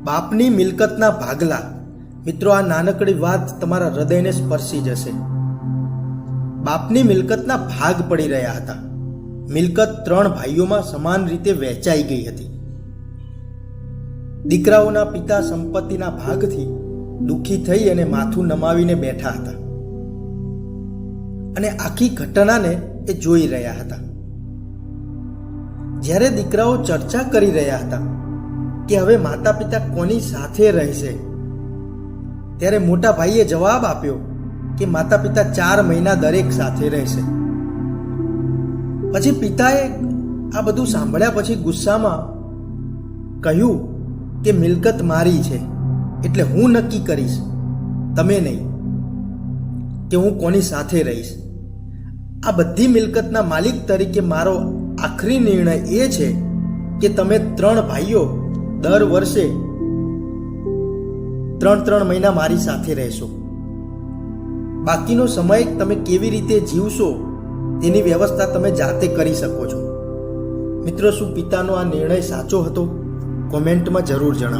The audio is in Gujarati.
બાપની મિલકતના ભાગલા. મિત્રો, આ નાનકડી વાત તમારા હૃદયને સ્પર્શી જશે. બાપની મિલકતના ભાગ પડી રહ્યા હતા. મિલકત 3 ભાઈઓમાં સમાન રીતે વહેંચાઈ ગઈ હતી. દીકરાઓના પિતા સંપત્તિના ભાગથી દુઃખી થઈ અને માથું નમાવીને બેઠા હતા અને આખી ઘટનાને એ જોઈ રહ્યા હતા. જ્યારે દીકરાઓ ચર્ચા કરી રહ્યા હતા કે હવે માતા પિતા કોની સાથે રહેશે, ત્યારે મોટા ભાઈએ જવાબ આપ્યો કે માતા પિતા 4 મહિના દરેક સાથે રહેશે. પછી પિતાએ આ બધું સાંભળ્યા પછી ગુસ્સામાં કહ્યું કે મિલકત મારી છે, એટલે હું નક્કી કરીશ, તમે નહીં, કે હું કોની સાથે રહીશ. આ બધી મિલકતના માલિક તરીકે મારો આખરી નિર્ણય એ છે કે તમે 3 ભાઈઓ દર વર્ષે 3 મહિના મારી સાથે રહેશો. બાકીનો સમય તમે કેવી રીતે જીવશો તેની વ્યવસ્થા તમે જાતે કરી શકો છો. મિત્રો, શું પિતાનો આ નિર્ણય સાચો હતો? કોમેન્ટમાં જરૂર જણાવો.